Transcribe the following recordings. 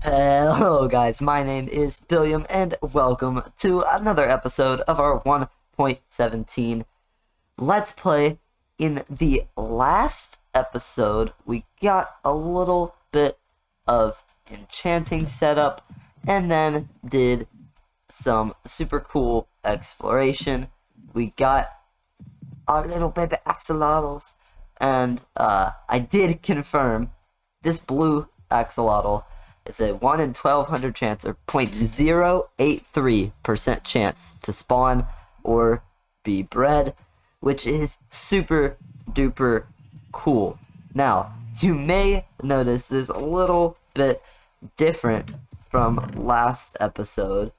Hello guys, my name is Billiam and welcome to another episode of our 1.17 Let's Play. In the last episode, we got a little bit of enchanting setup and then did some super cool exploration. We got our little baby axolotls and I did confirm this blue axolotl is a 1 in 1200 chance or 0.083% chance to spawn or be bred, which is super duper cool. Now, you may notice there's a little bit different from last episode.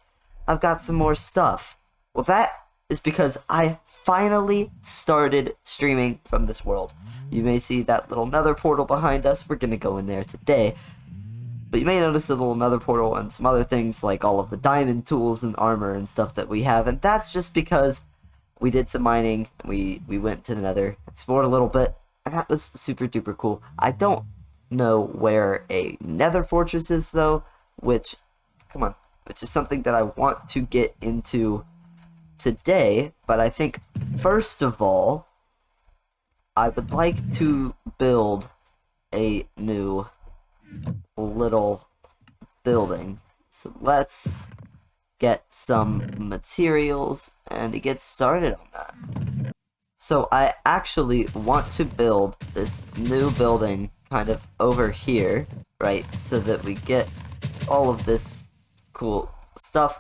I've got some more stuff. Well, that is because I finally started streaming from this world. You may see that little nether portal behind us. We're going to go in there today. But you may notice a little nether portal and some other things like all of the diamond tools and armor and stuff that we have. And that's just because we did some mining. We went to the nether, explored a little bit, and that was super duper cool. I don't know where a nether fortress is though, which is something that I want to get into today. But I think first of all, I would like to build a new little building. So let's get some materials and get started on that. So I actually want to build this new building kind of over here, right? So that we get all of this cool stuff.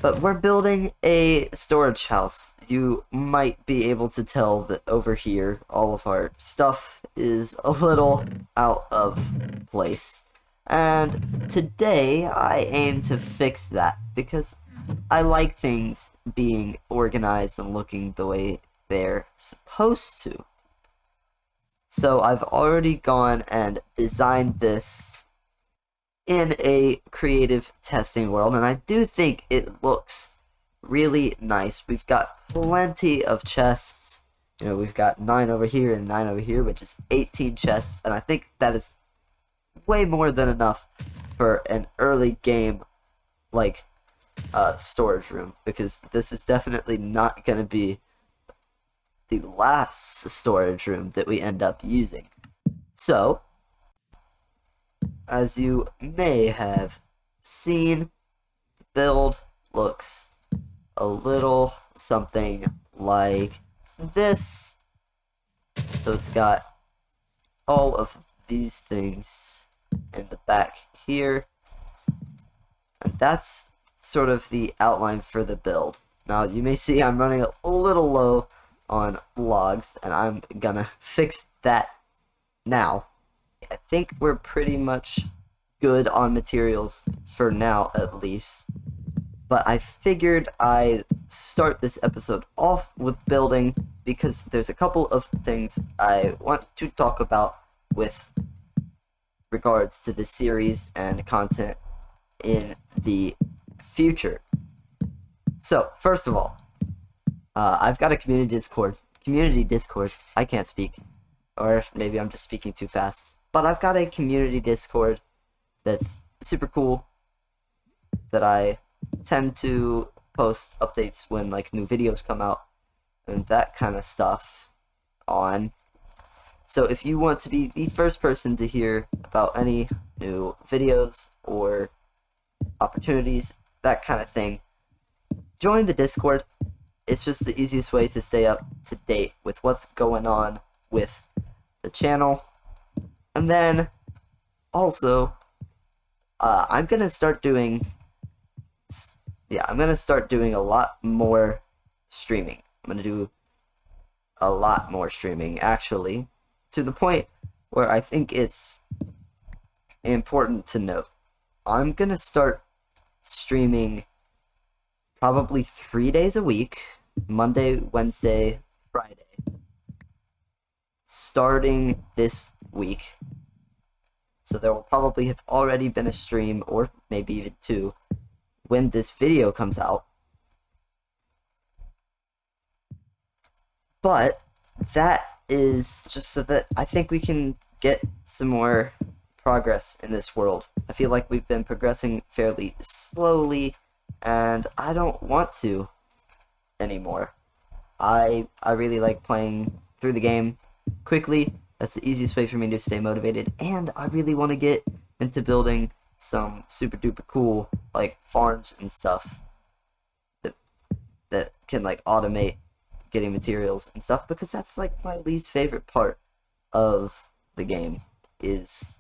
But we're building a storage house. You might be able to tell that over here, all of our stuff is a little out of place. And today, I aim to fix that, because I like things being organized and looking the way they're supposed to. So I've already gone and designed this in a creative testing world, and I do think it looks really nice. We've got plenty of chests. You know, we've got 9 over here and 9 over here, which is 18 chests, and I think that is way more than enough for an early game like storage room, because this is definitely not going to be the last storage room that we end up using. So as you may have seen, the build looks a little something like this. So it's got all of these things in the back here. And that's sort of the outline for the build. Now you may see I'm running a little low on logs, and I'm gonna fix that now. I think we're pretty much good on materials for now, at least. But I figured I'd start this episode off with building, because there's a couple of things I want to talk about with regards to this series and content in the future. So, first of all, I've got a community Discord. I can't speak. Or maybe I'm just speaking too fast. But I've got a community Discord that's super cool, that I tend to post updates when like new videos come out and that kind of stuff on. So if you want to be the first person to hear about any new videos or opportunities, that kind of thing, join the Discord. It's just the easiest way to stay up to date with what's going on with the channel. And then, also, I'm gonna start doing a lot more streaming. I'm gonna do a lot more streaming, actually, to the point where I think it's important to note. I'm gonna start streaming probably 3 days a week, Monday, Wednesday, Friday, starting this week. So there will probably have already been a stream, or maybe even 2, when this video comes out. But that is just so that I think we can get some more progress in this world. I feel like we've been progressing fairly slowly, and I don't want to anymore. I really like playing through the game quickly. That's the easiest way for me to stay motivated, and I really want to get into building some super duper cool like farms and stuff that can like automate getting materials and stuff, because that's like my least favorite part of the game is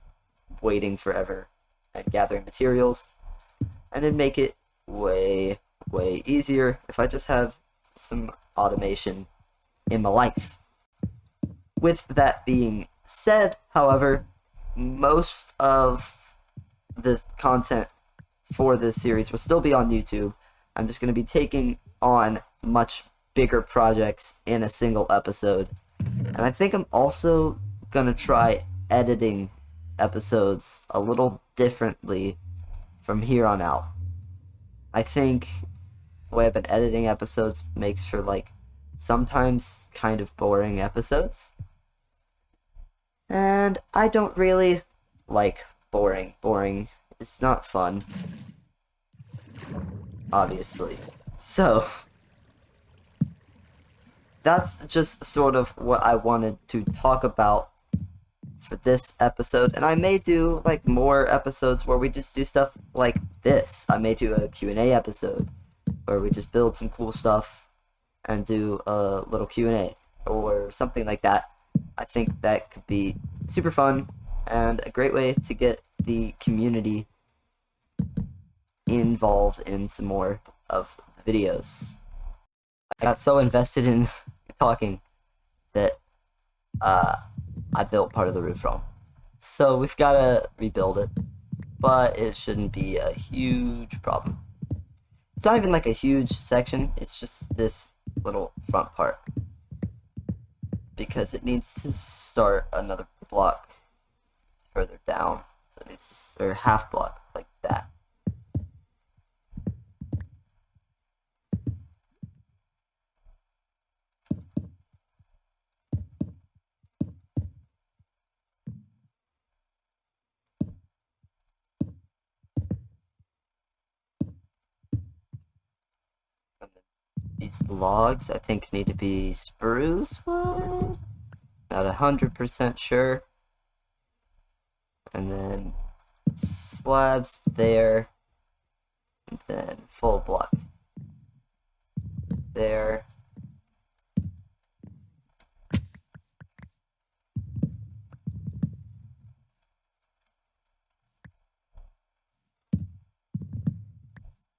waiting forever and gathering materials, and then make it way easier if I just had some automation in my life. With that being said, however, most of the content for this series will still be on YouTube. I'm just going to be taking on much bigger projects in a single episode. And I think I'm also going to try editing episodes a little differently from here on out. I think the way I've been editing episodes makes for like sometimes kind of boring episodes. And I don't really like boring. Boring is not fun, obviously. So, that's just sort of what I wanted to talk about for this episode. And I may do like more episodes where we just do stuff like this. I may do a Q&A episode where we just build some cool stuff and do a little Q&A or something like that. I think that could be super fun and a great way to get the community involved in some more of the videos. I got so invested in talking that I built part of the roof wrong. So we've got to rebuild it, but it shouldn't be a huge problem. It's not even like a huge section, it's just this little front part, because it needs to start another block further down. So it needs to, or half block like that. These logs, I think, need to be spruce wood. Not 100% sure. And then slabs there. And then full block there.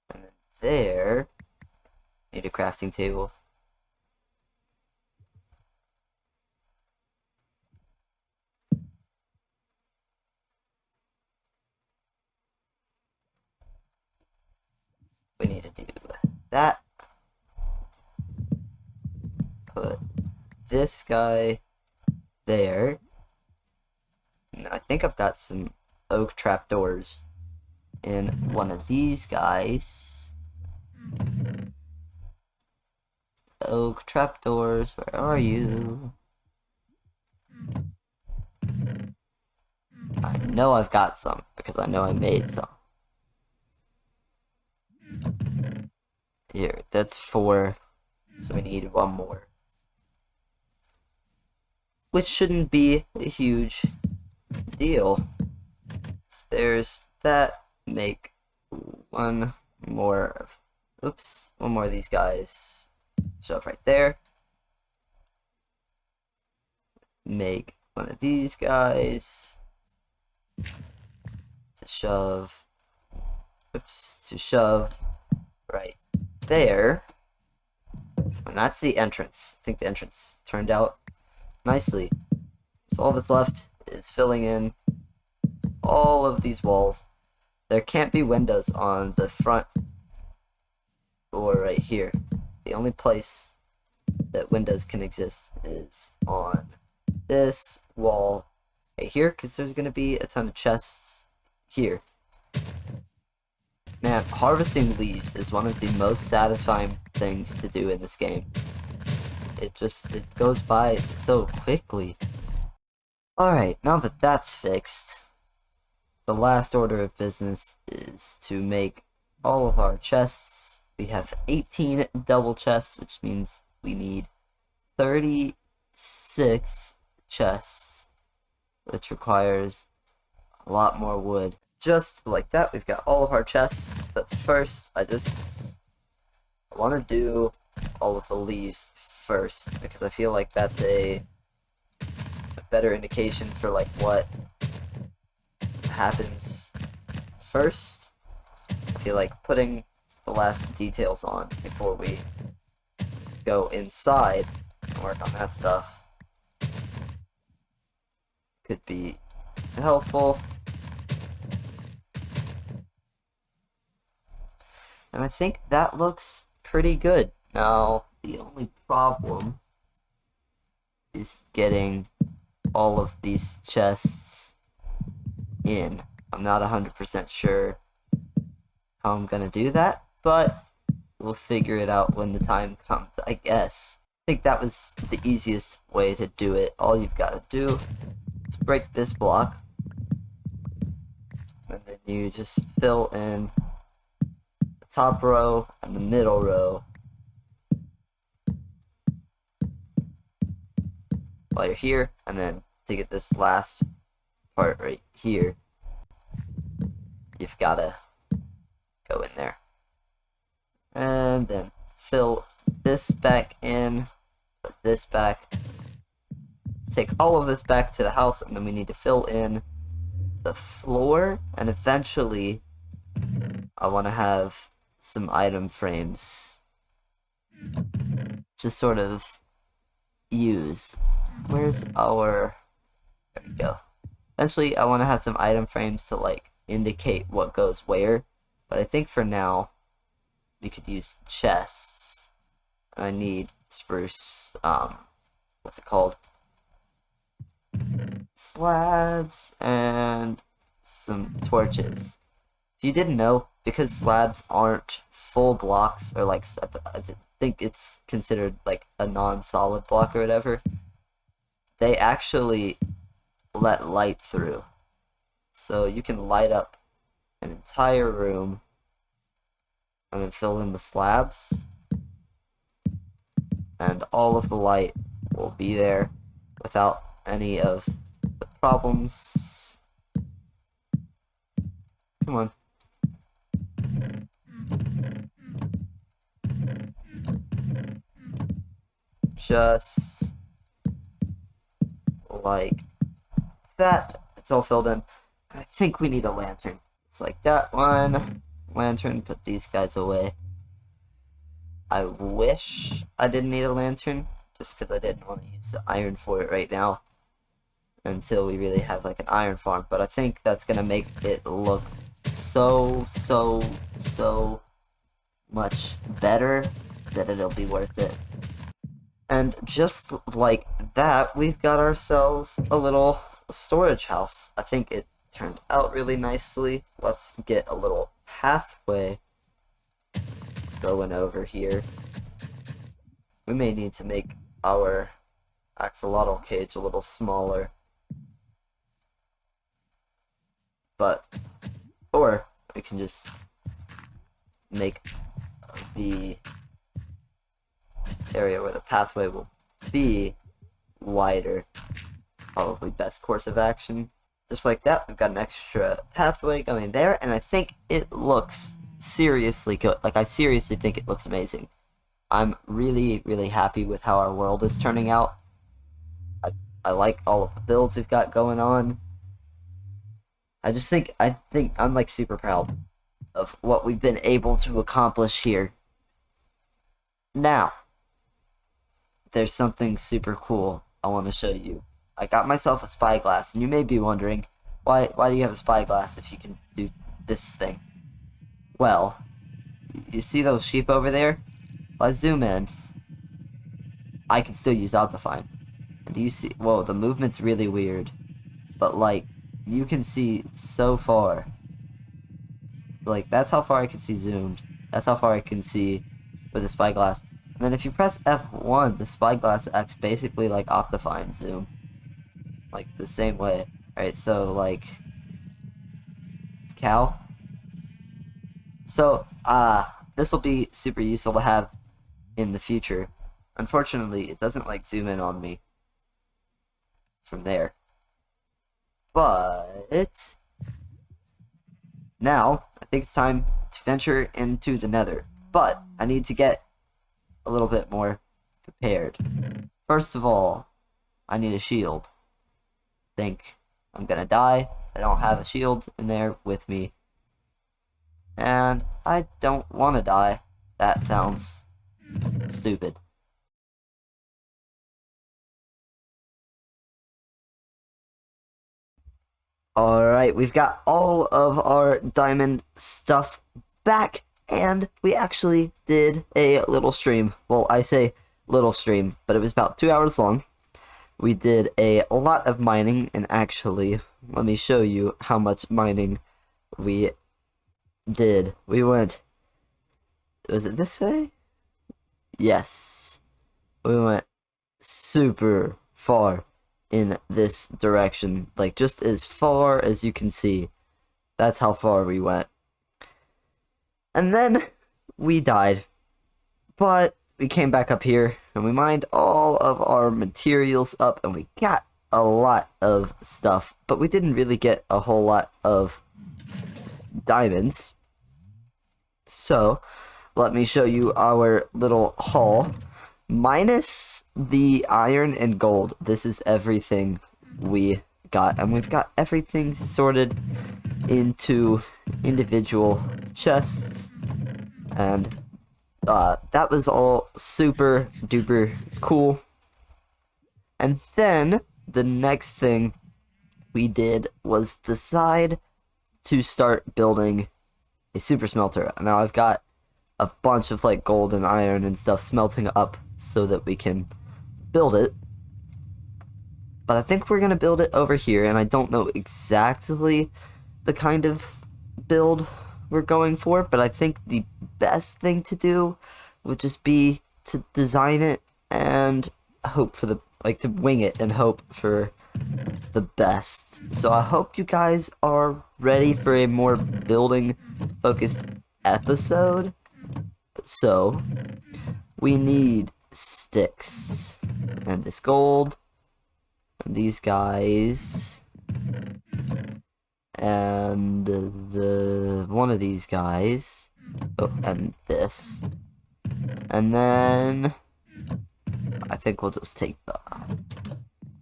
And then there. Need a crafting table. We need to do that. Put this guy there. And I think I've got some oak trapdoors in one of these guys. Oak trapdoors, where are you? I know I've got some, because I know I made some. Here, that's 4, so we need 1 more. Which shouldn't be a huge deal. So there's that. Make 1 more of, oops, 1 more of these guys. Shove right there. Make 1 of these guys. To shove, oops, to shove right there. And that's the entrance. I think the entrance turned out nicely. So all that's left is filling in all of these walls. There can't be windows on the front or right here. The only place that windows can exist is on this wall right here, because there's going to be a ton of chests here. Man, harvesting leaves is one of the most satisfying things to do in this game. It goes by so quickly. Alright, now that that's fixed, the last order of business is to make all of our chests. We have 18 double chests, which means we need 36 chests, which requires a lot more wood. Just like that, we've got all of our chests, but first I want to do all of the leaves first, because I feel like that's a better indication for like what happens first. I feel like putting the last details on before we go inside and work on that stuff could be helpful. And I think that looks pretty good. Now, the only problem is getting all of these chests in. I'm not 100% sure how I'm gonna do that, but we'll figure it out when the time comes, I guess. I think that was the easiest way to do it. All you've got to do is break this block, and then you just fill in the top row and the middle row while you're here, and then to get this last part right here, you've got to go in there. And then fill this back in, put this back, take all of this back to the house, and then we need to fill in the floor, and eventually I want to have some item frames to sort of use. Where's our... There we go. Eventually I want to have some item frames to like indicate what goes where, but I think for now we could use chests. And I need spruce, what's it called? Slabs and some torches. If you didn't know, because slabs aren't full blocks, or like, I think it's considered like a non-solid block or whatever, they actually let light through. So you can light up an entire room and then fill in the slabs, and all of the light will be there without any of the problems. Come on. Just like that. It's all filled in. I think we need a lantern. It's like that one. Lantern, put these guys away. I wish I didn't need a lantern, just because I didn't want to use the iron for it right now until we really have like an iron farm. But I think that's gonna make it look so much better that it'll be worth it. And just like that, we've got ourselves a little storage house. I think it turned out really nicely. Let's get a little pathway going over here. We may need to make our axolotl cage a little smaller, but or we can just make the area where the pathway will be wider. It's probably best course of action. Just like that, we've got an extra pathway going there, and I think it looks seriously good. Like, I seriously think it looks amazing. I'm really happy with how our world is turning out. I like all of the builds we've got going on. I think I'm like super proud of what we've been able to accomplish here. Now, there's something super cool I want to show you. I got myself a spyglass, and you may be wondering, why do you have a spyglass if you can do this thing? Well, you see those sheep over there? If I zoom in, I can still use Optifine. And do you see? Whoa, the movement's really weird. But like, you can see so far. Like, that's how far I can see zoomed. That's how far I can see with the spyglass. And then if you press F1, the spyglass acts basically like Optifine zoom. Like, the same way. Alright, so, like, cow. So, this will be super useful to have in the future. Unfortunately, it doesn't, like, zoom in on me from there. But now, I think it's time to venture into the nether. But I need to get a little bit more prepared. First of all, I need a shield. I think I'm gonna die. I don't have a shield in there with me. And I don't want to die. That sounds stupid. Alright, we've got all of our diamond stuff back, and we actually did a little stream. Well, I say little stream, but it was about 2 hours long. We did a lot of mining, and actually, let me show you how much mining we did. We went... Was it this way? Yes. We went super far in this direction, like just as far as you can see. That's how far we went. And then we died, but we came back up here and we mined all of our materials up and we got a lot of stuff, but we didn't really get a whole lot of diamonds. So let me show you our little haul. Minus the iron and gold, this is everything we got. And we've got everything sorted into individual chests. And that was all super duper cool. And then the next thing we did was decide to start building a super smelter. Now I've got a bunch of like gold and iron and stuff smelting up so that we can build it. But I think we're gonna build it over here, and I don't know exactly the kind of build we're going for, but I think the best thing to do would just be to design it and hope for the, like, to wing it and hope for the best. So I hope you guys are ready for a more building focused episode. So we need sticks and this gold and these guys and one of these guys. Oh, and this. And then I think we'll just take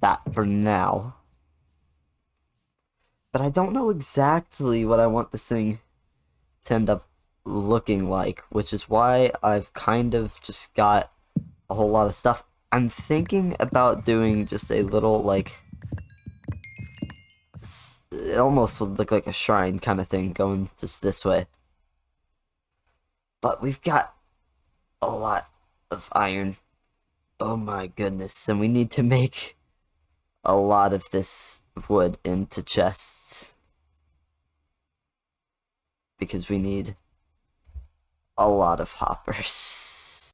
that for now. But I don't know exactly what I want this thing to end up looking like, which is why I've kind of just got a whole lot of stuff. I'm thinking about doing just a little, like, it almost would look like a shrine kind of thing going just this way. But we've got a lot of iron. Oh my goodness. And we need to make a lot of this wood into chests, because we need a lot of hoppers.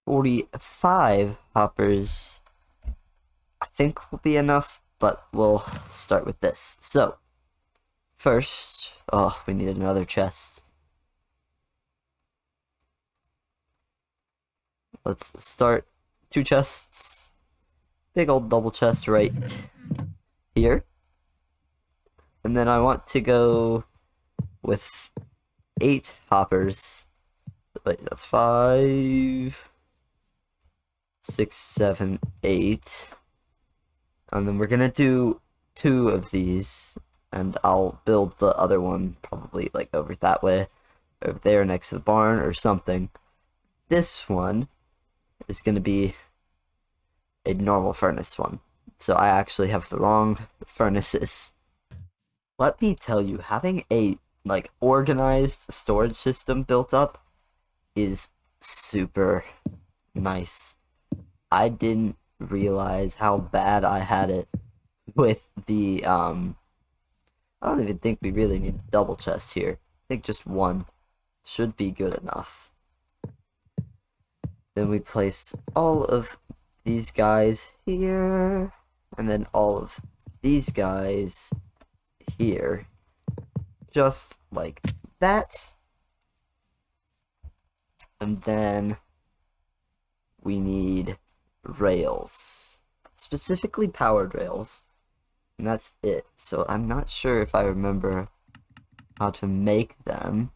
45 hoppers I think will be enough, but we'll start with this. So first, oh, we need another chest. Let's start 2 chests. Big old double chest right here. And then I want to go with 8 hoppers. Wait, that's 5, 6, 7, 8. And then we're gonna do 2 of these, and I'll build the other one probably like over that way, over there next to the barn or something. This one is gonna be a normal furnace one, so I actually have the wrong furnaces. Let me tell you, having a like organized storage system built up is super nice. I didn't realize how bad I had it with the I don't even think we really need a double chest here. I think just one should be good enough. Then we place all of these guys here, and then all of these guys here, just like that. And then we need rails, specifically powered rails, and that's it. So I'm not sure if I remember how to make them.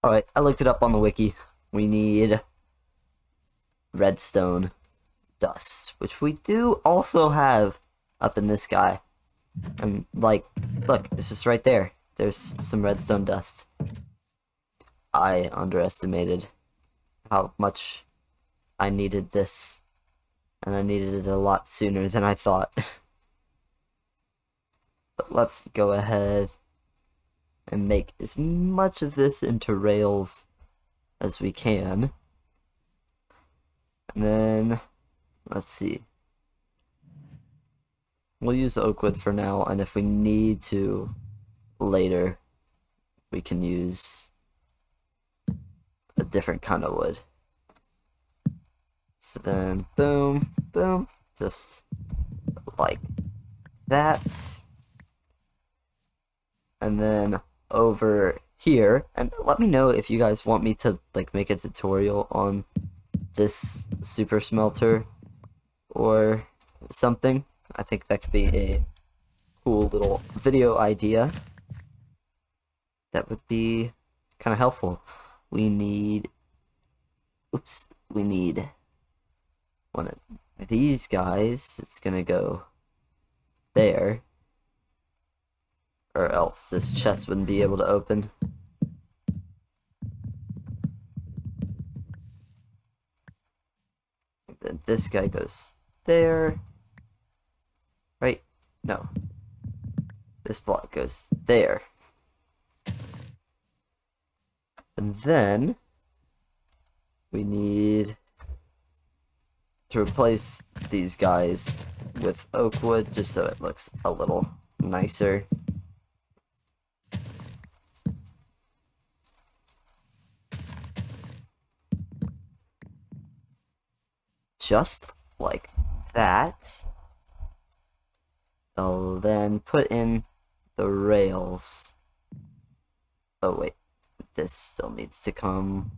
Alright, I looked it up on the wiki. We need redstone dust, which we do also have up in this guy. And like, look, it's just right there. There's some redstone dust. I underestimated how much I needed this, and I needed it a lot sooner than I thought. But let's go ahead and make as much of this into rails as we can. And then, let's see. We'll use oak wood for now, and if we need to later, we can use a different kind of wood. So then, boom, boom, just like that. And then over here, and let me know if you guys want me to like make a tutorial on this super smelter or something. I think that could be a cool little video idea that would be kind of helpful. We need, oops, we need one of these guys. It's gonna go there, or else this chest wouldn't be able to open. And then this guy goes there. Right? No. This block goes there. And then we need to replace these guys with oak wood just so it looks a little nicer. Just like that. I'll then put in the rails. Oh wait, this still needs to come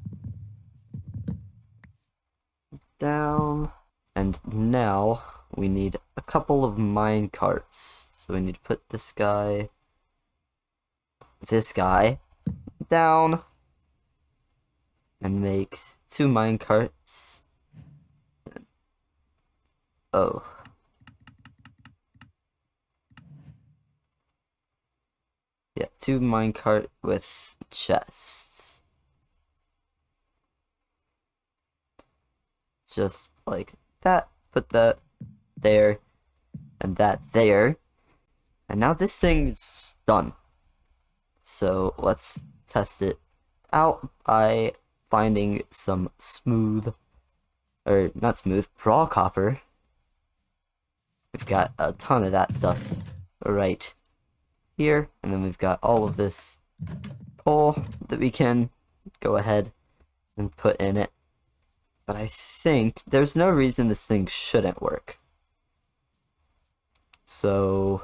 down. And now we need a couple of mine carts. So we need to put this guy down and make 2 mine carts. Oh. Yeah, 2 minecart with chests. Just like that. Put that there and that there. And now this thing's done. So let's test it out by finding some smooth, or not smooth, raw copper. We've got a ton of that stuff right here, and then we've got all of this coal that we can go ahead and put in it. But I think there's no reason this thing shouldn't work. So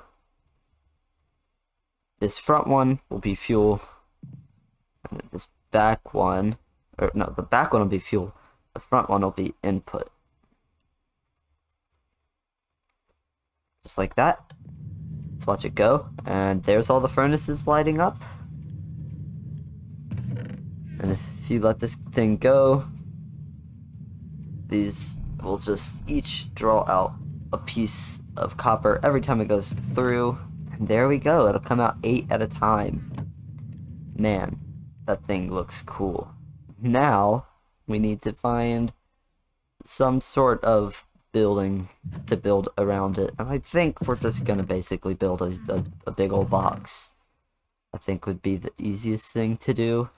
this front one will be fuel, and then this back one, or no, the back one will be fuel, the front one will be input. Just like that. Let's watch it go, and there's all the furnaces lighting up. And if you let this thing go, these will just each draw out a piece of copper every time it goes through. And there we go, it'll come out 8 at a time. Man, that thing looks cool. Now, we need to find some sort of building to build around it, and I think we're just gonna basically build a big old box. I think would be the easiest thing to do.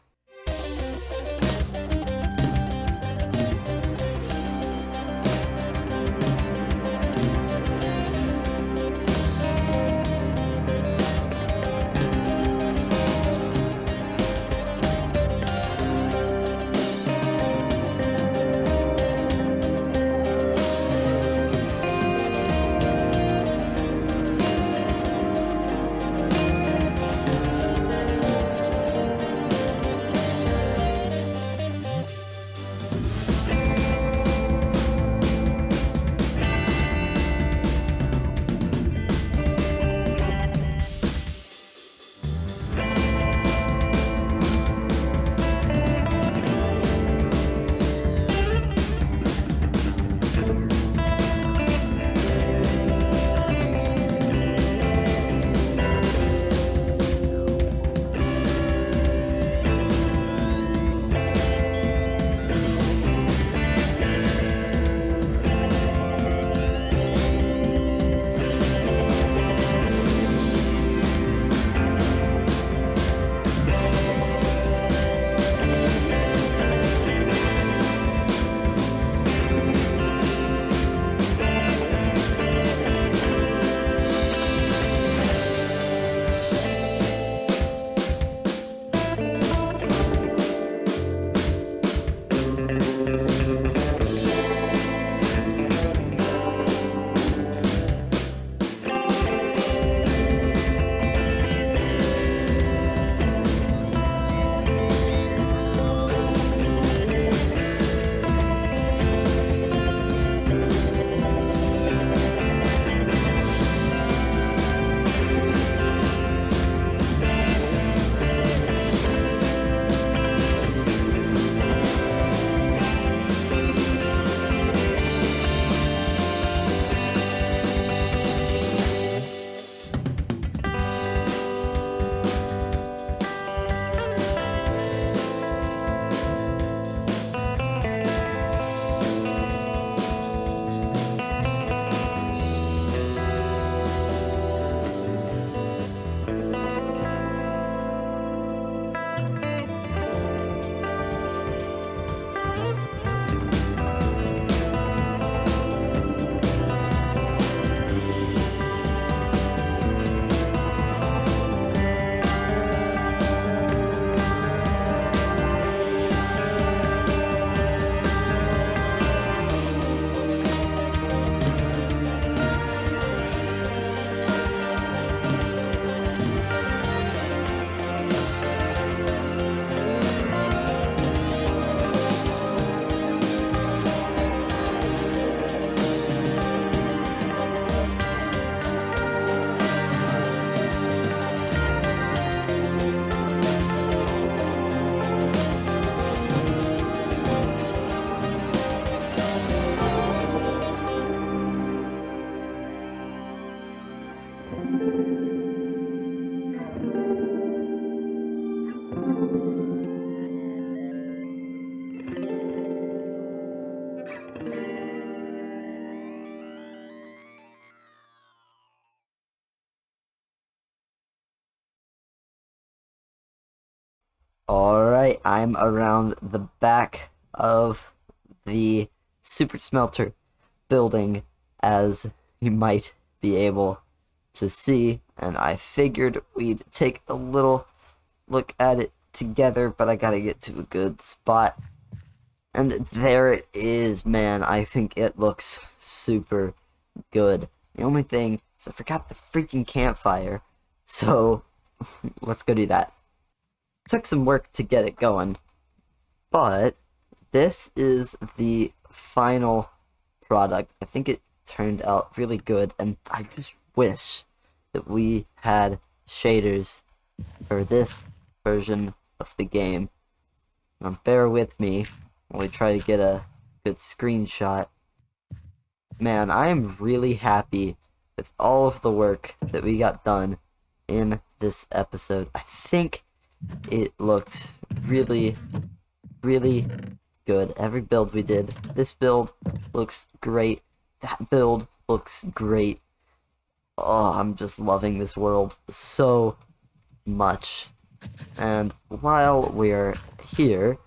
Alright, I'm around the back of the Super Smelter building, as you might be able to see, and I figured we'd take a little look at it together, but I gotta get to a good spot. And there it is, man. I think it looks super good. The only thing is I forgot the freaking campfire, so let's go do that. Took some work to get it going, but this is the final product. I think it turned out really good, and I just wish that we had shaders for this version of the game. Now bear with me while we try to get a good screenshot. Man, I am really happy with all of the work that we got done in this episode. I think it looked really, really good. Every build we did. This build looks great. That build looks great. Oh, I'm just loving this world so much. And while we're here,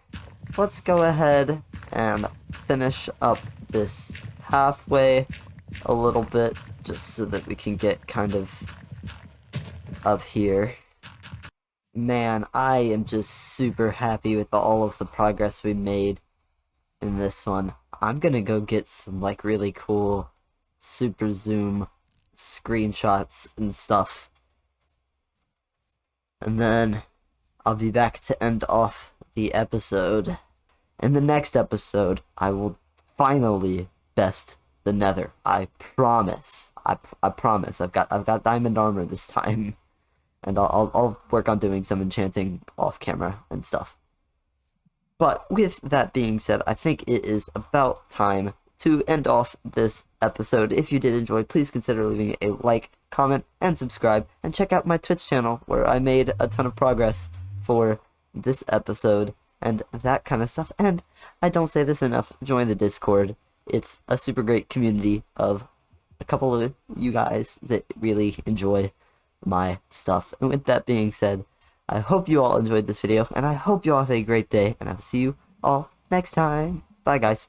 let's go ahead and finish up this pathway a little bit, just so that we can get kind of up here. Man, I am just super happy with all of the progress we made in this one. I'm gonna go get some, like, really cool super zoom screenshots and stuff. And then I'll be back to end off the episode. In the next episode, I will finally best the Nether. I promise. I promise. I've got diamond armor this time. And I'll work on doing some enchanting off camera and stuff. But with that being said, I think it is about time to end off this episode. If you did enjoy, please consider leaving a like, comment, and subscribe. And check out my Twitch channel, where I made a ton of progress for this episode and that kind of stuff. And I don't say this enough, join the Discord. It's a super great community of a couple of you guys that really enjoy my stuff. And with that being said, I hope you all enjoyed this video, and I hope you all have a great day, and I will see you all next time. Bye, guys.